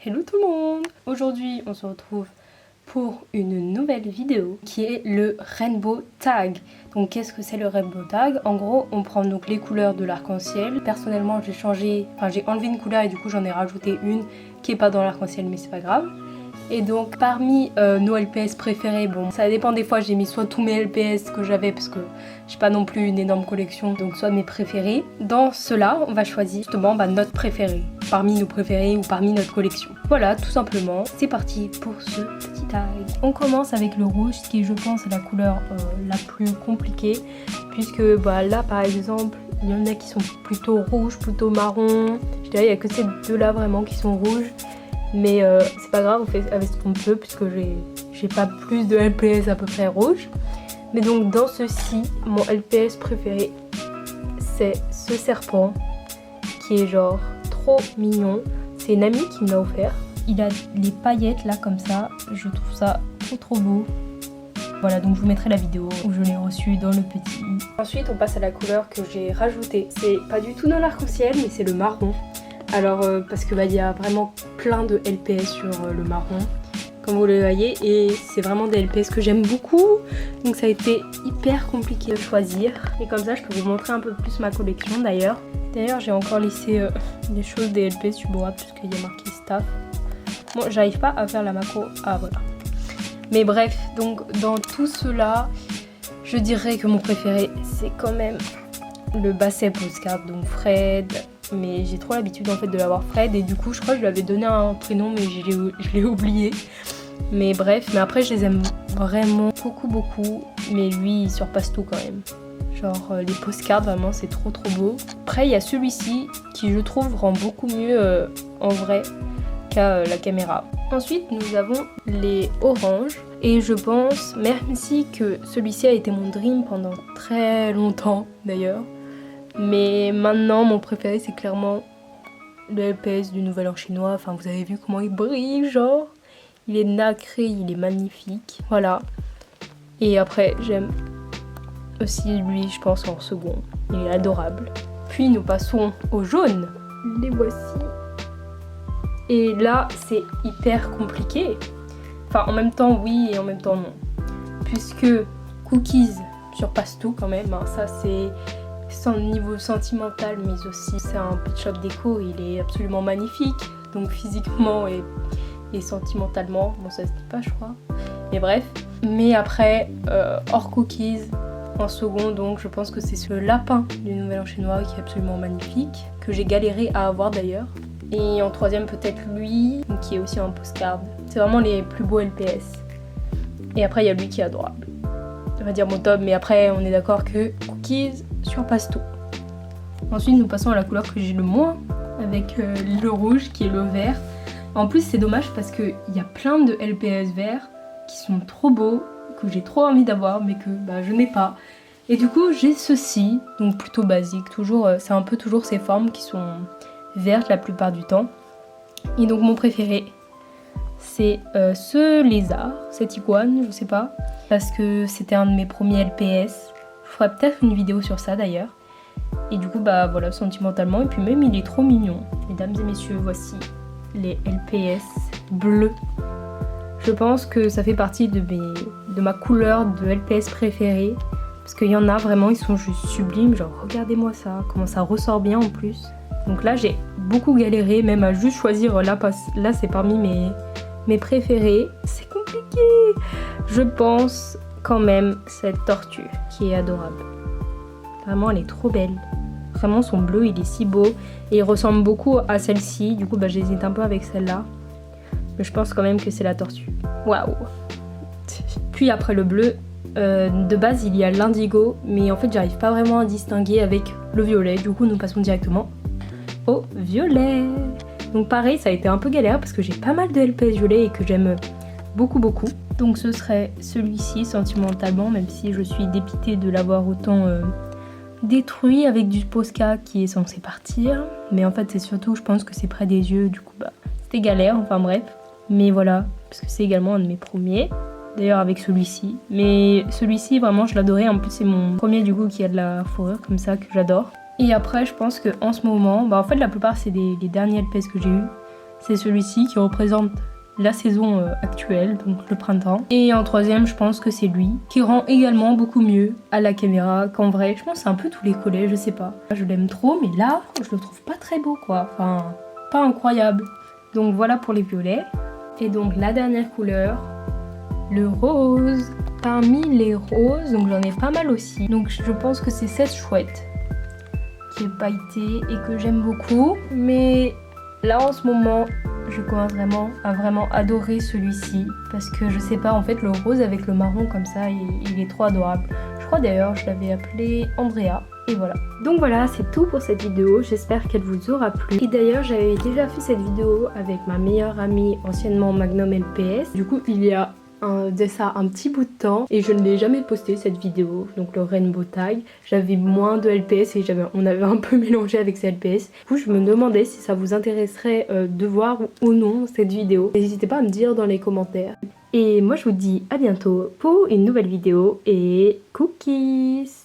Hello tout le monde! Aujourd'hui on se retrouve pour une nouvelle vidéo qui est le Rainbow Tag. Donc qu'est-ce que c'est le Rainbow Tag? En gros on prend donc les couleurs de l'arc-en-ciel. Personnellement j'ai enlevé une couleur et du coup j'en ai rajouté une qui est pas dans l'arc-en-ciel mais c'est pas grave. Et donc parmi nos LPS préférés, bon ça dépend, des fois j'ai mis soit tous mes LPS que j'avais parce que j'ai pas non plus une énorme collection, donc soit mes préférés. Dans ceux-là on va choisir justement notre préféré, parmi nos préférés ou parmi notre collection. Voilà, tout simplement, c'est parti pour ce petit tag. On commence avec le rouge, qui je pense est la couleur la plus compliquée, puisque là par exemple il y en a qui sont plutôt rouges, plutôt marron. Je dirais il n'y a que ces deux là vraiment qui sont rouges. Mais c'est pas grave, on fait avec ce qu'on peut puisque j'ai pas plus de LPS à peu près rouge. Mais donc dans ceci, mon LPS préféré c'est ce serpent qui est genre trop mignon. C'est une amie qui me l'a offert. Il a les paillettes là comme ça, je trouve ça trop beau. Voilà, donc je vous mettrai la vidéo où je l'ai reçu dans le petit. Ensuite on passe à la couleur que j'ai rajoutée. C'est pas du tout dans l'arc-en-ciel mais c'est le marron. Alors parce que y a vraiment plein de LPS sur le marron comme vous le voyez, et c'est vraiment des LPS que j'aime beaucoup, donc ça a été hyper compliqué de choisir. Et comme ça je peux vous montrer un peu plus ma collection d'ailleurs. D'ailleurs j'ai encore laissé des choses des LPS sur bois puisqu'il y a marqué staff. Bon, j'arrive pas à faire la macro, ah voilà. Mais bref, donc dans tout cela je dirais que mon préféré c'est quand même le Basset Postcard, donc Fred. Mais j'ai trop l'habitude en fait de l'avoir Fred, et du coup je crois que je lui avais donné un prénom mais je l'ai oublié. Mais bref, mais après je les aime vraiment beaucoup, mais lui il surpasse tout quand même. Genre les postcards vraiment c'est trop beau. Après il y a celui-ci qui je trouve rend beaucoup mieux en vrai qu'à la caméra. Ensuite nous avons les oranges, et je pense, même si que celui-ci a été mon dream pendant très longtemps d'ailleurs, mais maintenant mon préféré c'est clairement le LPS du Nouvel An chinois. Enfin vous avez vu comment il brille, genre il est nacré, il est magnifique, voilà. Et après j'aime aussi lui, je pense en second, il est adorable. Puis nous passons au jaune, les voici. Et là c'est hyper compliqué, enfin en même temps oui et en même temps non, puisque Cookies surpasse tout quand même, hein. Ça c'est son niveau sentimental, mais aussi c'est un pet shop déco, il est absolument magnifique, donc physiquement et sentimentalement, bon ça se dit pas je crois, mais bref. Mais après hors Cookies en second, donc je pense que c'est ce lapin du Nouvel An chinois qui est absolument magnifique, que j'ai galéré à avoir d'ailleurs. Et en troisième peut-être lui, qui est aussi un postcard. C'est vraiment les plus beaux LPS. Et après il y a lui qui est adorable, on va dire mon top, mais après on est d'accord que Cookies surpasse tout. Ensuite nous passons à la couleur que j'ai le moins, avec le rouge qui est le vert. En plus c'est dommage parce qu'il y a plein de LPS verts qui sont trop beaux, que j'ai trop envie d'avoir mais que je n'ai pas. Et du coup j'ai ceci, donc plutôt basique, toujours, c'est un peu toujours ces formes qui sont vertes la plupart du temps. Et donc mon préféré c'est ce lézard, cette iguane, je sais pas, parce que c'était un de mes premiers LPS. Je ferai peut-être une vidéo sur ça d'ailleurs. Et du coup voilà, sentimentalement, et puis même il est trop mignon. Mesdames et messieurs, voici les LPS bleus. Je pense que ça fait partie de ma couleur de LPS préférée, parce qu'il y en a vraiment, ils sont juste sublimes. Genre regardez-moi ça, comment ça ressort bien en plus. Donc là j'ai beaucoup galéré même à juste choisir, là c'est parmi mes préférés. C'est compliqué. Je pense quand même cette tortue qui est adorable. Vraiment elle est trop belle. Vraiment son bleu il est si beau, et il ressemble beaucoup à celle-ci. Du coup j'hésite un peu avec celle-là, mais je pense quand même que c'est la tortue. Waouh. Puis après le bleu, de base il y a l'indigo, mais en fait j'arrive pas vraiment à distinguer avec le violet. Du coup nous passons directement au violet. Donc pareil ça a été un peu galère parce que j'ai pas mal de LPS violet et que j'aime beaucoup. Donc ce serait celui-ci sentimentalement, même si je suis dépitée de l'avoir autant détruit avec du Posca qui est censé partir. Mais en fait c'est surtout, je pense que c'est près des yeux, du coup c'était galère, enfin bref. Mais voilà, parce que c'est également un de mes premiers, d'ailleurs avec celui-ci. Mais celui-ci vraiment je l'adorais, en plus c'est mon premier du coup qui a de la fourrure comme ça, que j'adore. Et après je pense qu'en ce moment, en fait la plupart c'est les derniers LPS que j'ai eu. c'est celui-ci qui représente la saison actuelle, donc le printemps. Et en troisième, je pense que c'est lui, qui rend également beaucoup mieux à la caméra qu'en vrai. Je pense que c'est un peu tous les collets, je sais pas. Je l'aime trop, mais là, je le trouve pas très beau, quoi. Enfin, pas incroyable. Donc voilà pour les violets. Et donc la dernière couleur, le rose. Parmi les roses, donc j'en ai pas mal aussi. Donc je pense que c'est cette chouette qui est pailletée et que j'aime beaucoup. Mais là en ce moment, je commence vraiment à adorer celui-ci parce que je sais pas, en fait le rose avec le marron comme ça, il est trop adorable. Je crois d'ailleurs je l'avais appelé Andrea. Et voilà. Donc voilà, c'est tout pour cette vidéo. J'espère qu'elle vous aura plu. Et d'ailleurs, j'avais déjà fait cette vidéo avec ma meilleure amie, anciennement Magnum LPS. Du coup, il y a un petit bout de temps et je ne l'ai jamais posté cette vidéo, donc le Rainbow Tag. J'avais moins de LPS et on avait un peu mélangé avec ces LPS. Du coup, je me demandais si ça vous intéresserait de voir ou non cette vidéo. N'hésitez pas à me dire dans les commentaires. Et moi, je vous dis à bientôt pour une nouvelle vidéo et cookies!